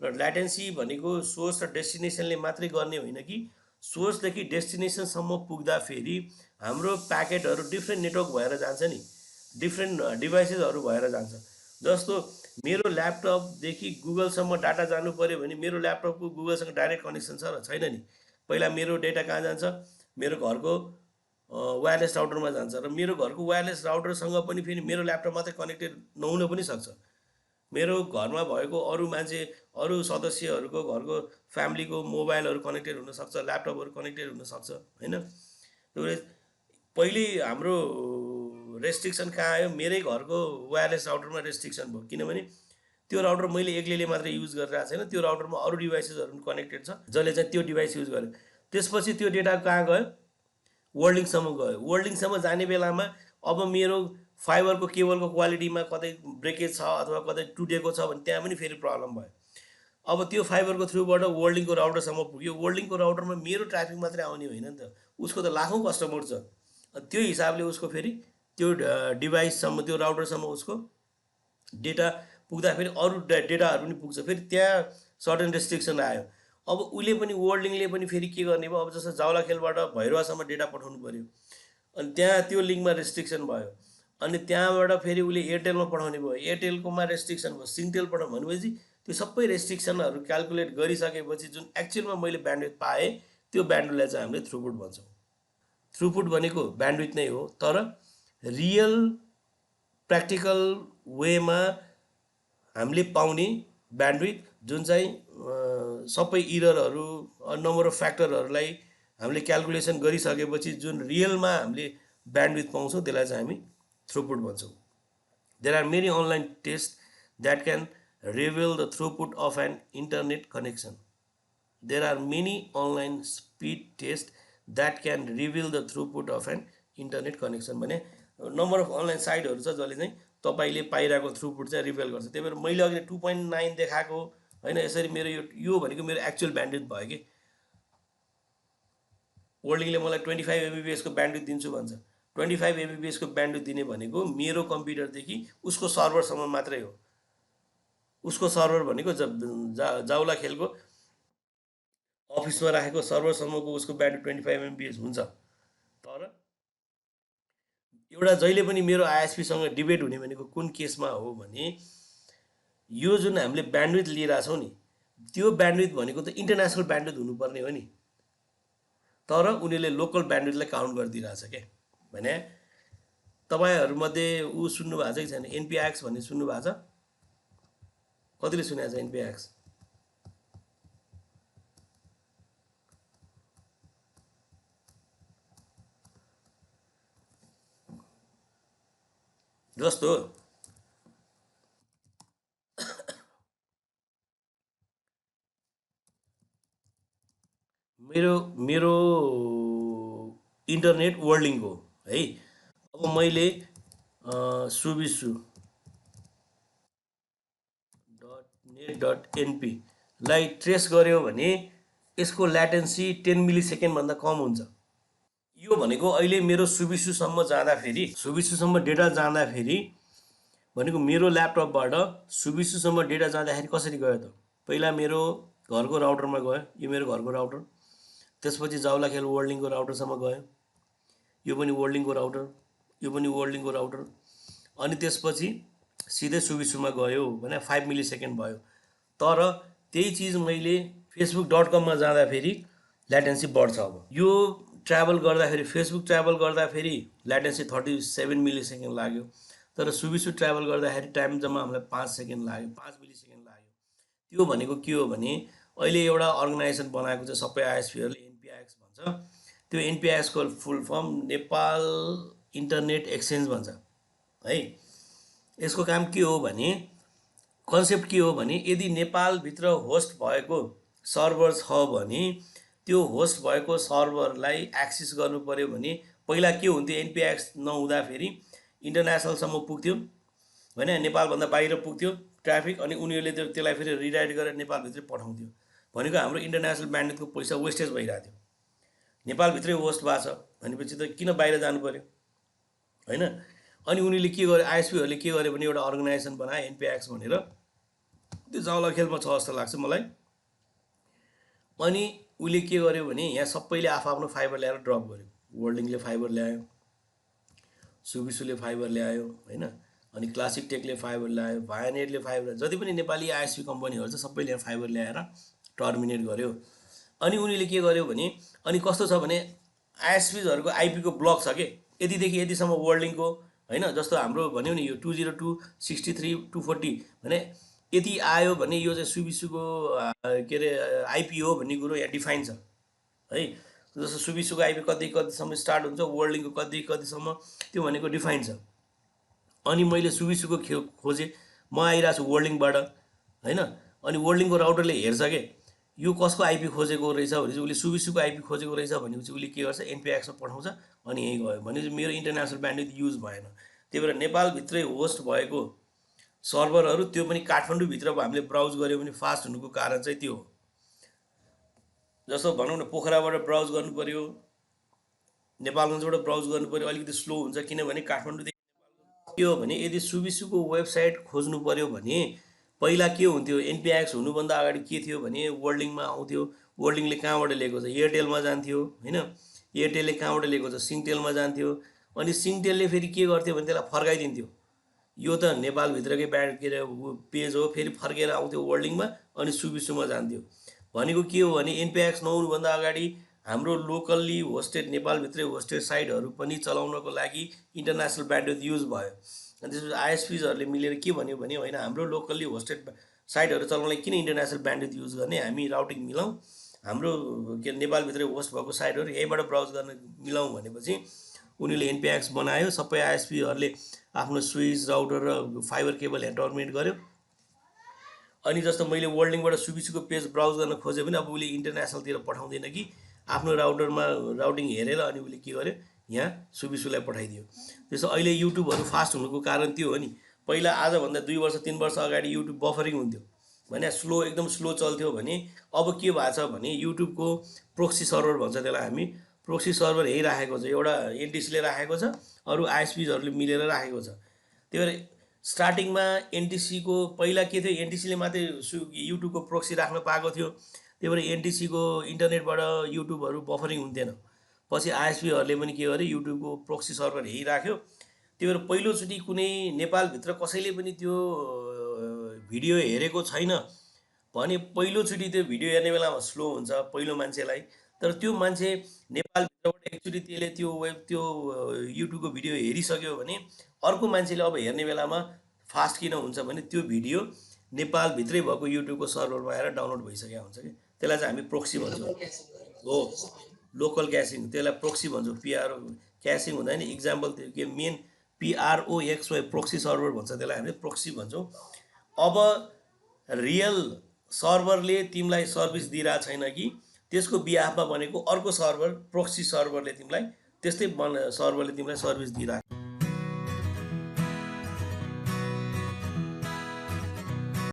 Speaker 1: र ल्याटेन्सी भनेको सोर्स र डेस्टिनेसनले मात्रै गर्ने होइन कि सोर्सदेखि डेस्टिनेसनसम्म पुग्दाखेरि हाम्रो प्याकेटहरू डिफ्रेन्ट नेटवर्क भएर जान्छ नि, डिफ्रेन्ट डिभाइसेसहरू भएर जान्छ। जस्तो मेरो ल्यापटपदेखि गुगलसम्म डाटा जानु पऱ्यो भने मेरो ल्यापटपको गुगलसँग डाइरेक्ट कनेक्सन छ र छैन नि। पहिला मेरो डेटा कहाँ जान्छ? मेरो घरको वायरलेस राउटरमा जान्छ, र मेरो घरको वायरलेस राउटरसँग पनि फेरि मेरो ल्यापटप मात्रै कनेक्टेड नहुन पनि सक्छ। मेरो घरमा भएको अरू मान्छे, अरू सदस्यहरूको घरको फ्यामिलीको मोबाइलहरू कनेक्टेड हुनसक्छ, ल्यापटपहरू कनेक्टेड हुनसक्छ होइन। पहिले हाम्रो रेस्ट्रिक्सन कहाँ आयो? मेरै घरको वायरलेस राउटरमा रेस्ट्रिक्सन भयो, किनभने त्यो राउटर मैले एक्लैले मात्रै युज गरिरहेको छैन, त्यो राउटरमा अरू डिभाइसेसहरू पनि कनेक्टेड छ जसले चाहिँ त्यो डिभाइस युज गर्यो। त्यसपछि त्यो डेटा कहाँ गयो? वर्ल्डिङसम्म गयो। वर्ल्डिङसम्म जाने बेलामा अब मेरो फाइबरको केबलको क्वालिटीमा कतै ब्रेकेज छ अथवा कतै टुटेको छ भने त्यहाँ पनि फेरि प्रब्लम भयो। अब त्यो फाइबरको थ्रुबाट वर्ल्डिङको राउटरसम्म पुग्यो। वर्ल्डिङको राउटरमा मेरो ट्राफिक मात्रै आउने होइन नि त, उसको त लाखौँ कस्टमर छ। त्यो हिसाबले उसको फेरि त्यो डिभाइससम्म, त्यो राउटरसम्म उसको डेटा पुग्दाखेरि अरू डेटाहरू पनि पुग्छ, फेरि त्यहाँ सर्टेन रेस्ट्रिक्सन आयो। अब उसले पनि वर्ल्डिङले पनि फेरि के गर्ने भयो? अब जस्तो जावलाखेलबाट भैरवासम्म डेटा पठाउनु पऱ्यो, अनि त्यहाँ त्यो लिङ्कमा रेस्ट्रिक्सन भयो, अनि त्यहाँबाट फेरि उसले एयरटेलमा पठाउने भयो, एयरटेलकोमा रेस्ट्रिक्सन भयो, सिङटेल पठाउँ भनेपछि त्यो सबै रेस्ट्रिक्सनहरू क्यालकुलेट गरिसकेपछि जुन एक्चुअलमा मैले ब्यान्डविड्थ पाएँ त्यो ब्यान्डविड्थलाई चाहिँ हामीले थ्रुपुट भन्छौँ। थ्रुपुट भनेको ब्यान्डविड्थ नै हो, तर रियल प्र्याक्टिकल वेमा हामीले पाउने ब्यान्डविड्थ जुन चाहिँ सबै इररहरू, नम्बर अफ फ्याक्टरहरूलाई हामीले क्यालकुलेसन गरिसकेपछि जुन रियलमा हामीले ब्यान्डविड्थ पाउँछौँ त्यसलाई चाहिँ हामी थ्रुपुट भन्छौँ। There are many online test that can reveal the throughput of an internet connection. There are many online speed test that can reveal the throughput of an internet connection भने number of online साइटहरू छ जसले चाहिँ तपाईँले पाइरहेको throughput चाहिँ reveal गर्छ। त्यही भएर मैले अघि 2.9 देखाएको होइन, यसरी मेरो यो भनेको मेरो एक्चुअल ब्यान्डविड्थ भयो कि। वर्ल्डिङले मलाई 25 MBPS को ब्यान्डविड्थ दिन्छु भन्छ। 25 MBPS को ब्यान्डविड्थ दिने भनेको मेरो कम्प्युटरदेखि उसको सर्भरसम्म मात्रै हो। उसको सर्भर भनेको जाउला खेलको अफिसमा राखेको सर्भरसम्मको उसको ब्यान्डविड्थ 25 MBPS हुन्छ। तर एउटा जहिले पनि मेरो आइएसपीसँग डिबेट हुने भनेको कुन केसमा हो भने यो जुन हामीले ब्यान्डविड्थ लिइरहेछौँ नि, त्यो ब्यान्डविड्थ भनेको त इन्टरनेसनल ब्यान्डविड्थ हुनुपर्ने हो नि, तर उनीहरूले लोकल ब्यान्डविड्थलाई काउन्ट गरिदिइरहेछ क्या। भने तपाईँहरूमध्ये ऊ सुन्नु भएको छ कि छैन, एनपिआइएक्स भन्ने सुन्नु भएको छ? कतिले सुनेको छ एनपिआइएक्स? जस्तो मेरो मेरो इन्टरनेट वर्ल्डिङको है। अब मैले सुबिसु .net.np ट्रेस गऱ्यो भने यसको ल्याटेन्सी 10 मिली सेकेन्डभन्दा कम हुन्छ। यो भनेको अहिले मेरो सुबिसुसम्म डेटा जाँदाखेरि भनेको मेरो ल्यापटपबाट सुबिसुसम्म डेटा जाँदाखेरि कसरी गयो त? पहिला मेरो घरको राउटरमा गयो, यो मेरो घरको राउटर, त्यसपछि जाउलाखेल वर्ल्डिङको राउटरसम्म गयो, यो पनि वर्ल्डिङको राउटर, यो पनि वर्ल्डिङको राउटर, अनि त्यसपछि सिधै सुबिसुमा गयो भने 5 मिली सेकेन्ड भयो। तर त्यही चिज मैले facebook.com जाँदाखेरि ल्याटेन्सी बढ्छ। अब यो ट्राभल गर्दाखेरि फेसबुक ट्राभल गर्दाखेरि ल्याटेन्सी 37 मिली सेकेन्ड लाग्यो, तर सुबिसु ट्राभल गर्दाखेरि टाइम जम्मा हामीलाई 5 सेकेन्ड लाग्यो, 5 मिली सेकेन्ड लाग्यो। त्यो भनेको के हो भने अहिले एउटा अर्गनाइजेसन बनाएको छ सबै आइएसपीहरूले, एनपिआइएक्स भन्छ। त्यो एनपिआइएक्सको full form Nepal internet exchange भन्छ है। यसको काम के हो भने, कन्सेप्ट के हो भने, यदि नेपालभित्र होस्ट भएको सर्भर छ भने त्यो होस्ट भएको सर्भरलाई एक्सेस गर्नु पर्यो भने पहिला के हुन्थ्यो, एनपिआइएक्स नहुँदाखेरि इन्टरनेसनलसम्म पुग्थ्यो होइन, नेपालभन्दा बाहिर पुग्थ्यो ट्राफिक, अनि उनीहरूले त्यसलाई फेरि रिडाइरेक्ट गरेर नेपालभित्रै पठाउँथ्यो। भनेको हाम्रो इन्टरनेसनल ब्यान्डविड्थको पैसा वेस्टेज भइरहेको थियो। नेपालभित्रै होस्ट भएको छ भनेपछि त किन बाहिर जानु पर्यो होइन। अनि उनीहरूले के गर्यो, आइएसपीहरूले के गर्यो भने एउटा अर्गनाइजेसन बनायो एनपिआइएक्स भनेर, त्यो जाउला खेलमा छ जस्तो लाग्छ मलाई। अनि उसले के गर्यो भने यहाँ सबैले आफ्नो फाइबर ल्याएर ड्रप गर्यो। वर्ल्डिङले फाइबर ल्यायो, सुबिसुले फाइबर ल्यायो होइन, अनि क्लासिक टेकले फाइबर ल्यायो, भायानेटले फाइबर, जति पनि नेपाली आइएसपी कम्पनीहरू छ सबैले फाइबर ल्याएर टर्मिनेट गर्यो। अनि उनीहरूले के गर्यो भने, अनि कस्तो छ भने आइएसपीहरूको आइपीको ब्लक छ के, यतिदेखि यतिसम्म वर्ल्डिङको होइन। जस्तो हाम्रो भन्यो नि यो 202.63.240 भने यति आयो भने यो चाहिँ सुबिसुको के अरे आइपी हो भन्ने कुरो यहाँ डिफाइन छ है। जस्तो सुबिसुको आइपी कतिसम्म स्टार्ट हुन्छ, वर्ल्डिङको कतिसम्म, त्यो भनेको डिफाइन छ। अनि मैले सुबिसुको खोजेँ, म आइरहेको छु वर्ल्डिङबाट होइन। अनि वर्ल्डिङको राउटरले हेर्छ के यो कसको आइपी खोजेको रहेछ भनेपछि उसले सुबिसुको आइपी खोजेको रहेछ भनेपछि उसले के गर्छ, एनपिआइएक्समा पठाउँछ, अनि यहीँ गयो भनेपछि मेरो इन्टरनेसनल ब्यान्डविड्थ युज भएन। त्यही भएर नेपालभित्रै होस्ट भएको सर्भरहरू, त्यो पनि काठमाडौँभित्र हामीले ब्राउज गऱ्यो भने फास्ट हुनुको कारण चाहिँ त्यो हो। जस्तो भनौँ न, पोखराबाट ब्राउज गर्नु पऱ्यो, नेपालगञ्जबाट ब्राउज गर्नु पऱ्यो, अलिकति स्लो हुन्छ, किनभने काठमाडौँदेखि के हो भने यदि सुबिसुको वेबसाइट खोज्नु पऱ्यो भने पहिला के हुन्थ्यो, एनपिआइएक्स हुनुभन्दा अगाडि के थियो भने वर्ल्डिङमा आउँथ्यो, वर्ल्डिङले कहाँबाट लिएको छ, एयरटेलमा जान्थ्यो होइन, एयरटेलले कहाँबाट लिएको छ, सिङटेलमा जान्थ्यो, अनि सिङटेलले फेरि के गर्थ्यो भने त्यसलाई फर्काइदिन्थ्यो, यो त नेपालभित्रकै के अरे पेज हो, फेरि फर्केर आउँथ्यो वर्ल्डिङमा अनि सुबिसुमा जान्थ्यो। भनेको के हो भने एनपिआइएक्स नहुनुभन्दा अगाडि हाम्रो लोकल्ली होस्टेड नेपालभित्रै होस्टेड साइटहरू पनि चलाउनको लागि इन्टरनेसनल ब्यान्डविड्थ युज भयो। अनि त्यसपछि आइएसपीहरूले मिलेर के भन्यो भने होइन, हाम्रो लोकल्ली होस्टेड साइटहरू चलाउनलाई किन इन्टरनेसनल ब्यान्डविड्थ युज गर्ने, हामी राउटिङ मिलाउँ, हाम्रो के नेपालभित्रै होस्ट भएको साइटहरू यहीँबाट ब्राउज गर्न मिलाउँ भनेपछि उनीहरूले एनपिआइएक्स बनायो। सबै आइएसपीहरूले आफ्नो स्विच राउटर र फाइबर केबल यहाँ टर्मिनेट गर्यो। अनि जस्तो मैले वर्ल्डिङबाट सुबिसुको पेज ब्राउज गर्न खोजेँ भने अब उसले इन्टरनेसनलतिर पठाउँदैन कि आफ्नो राउटरमा राउटिङ हेरेर अनि उसले के गर्यो, यहाँ सुबिसुलाई पठाइदियो। त्यसो अहिले युट्युबहरू फास्ट हुनुको कारण त्यो हो नि। पहिला आजभन्दा 2 वर्ष 3 वर्ष अगाडि युट्युब बफरिङ हुन्थ्यो भने स्लो, एकदम स्लो चल्थ्यो भने अब के भएको छ भने युट्युबको प्रोक्सी सर्भर भन्छ त्यसलाई हामी, प्रोक्सी सर्भर यहीँ राखेको छ, एउटा एनटिसीले राखेको छ, अरू आइएसपीहरूले मिलेर राखेको छ। त्यही भएर स्टार्टिङमा एनटिसीको पहिला के थियो, एनटिसीले मात्रै युट्युबको प्रोक्सी राख्न पाएको थियो, त्यही भएर एनटिसीको इन्टरनेटबाट युट्युबहरू बफरिङ हुन्थेन। पछि आइएसपीहरूले पनि के गर्यो, युट्युबको प्रोक्सी सर्भर यहीँ राख्यो। त्यही भएर पहिलोचोटि कुनै नेपालभित्र कसैले पनि त्यो भिडियो हेरेको छैन भने पहिलोचोटि त्यो भिडियो हेर्ने बेलामा स्लो हुन्छ पहिलो मान्छेलाई, तर त्यो मान्छे नेपालभित्रबाट एकचोटि त्यसले त्यो युट्युबको भिडियो हेरिसक्यो भने अर्को मान्छेले अब हेर्ने बेलामा फास्ट किन हुन्छ भने त्यो भिडियो नेपालभित्रै भएको युट्युबको सर्भरमा आएर डाउनलोड भइसकेको हुन्छ कि, त्यसलाई चाहिँ हामी प्रोक्सी भन्छौँ। हो, लोकल क्यासिङ, त्यसलाई प्रोक्सी भन्छौँ। पिआर क्यासिङ हुँदैन, इक्जाम्पल त्यो के मेन PROXY प्रोक्सी सर्भर भन्छ त्यसलाई, हामीले प्रोक्सी भन्छौँ। अब रियल सर्भरले तिमीलाई सर्भिस दिइरहेको छैन कि त्यसको बिहाफमा बनेको अर्को सर्भर प्रोक्सी सर्भरले तिमीलाई त्यस्तै सर्भरले तिमीलाई सर्भिस दिइरहेको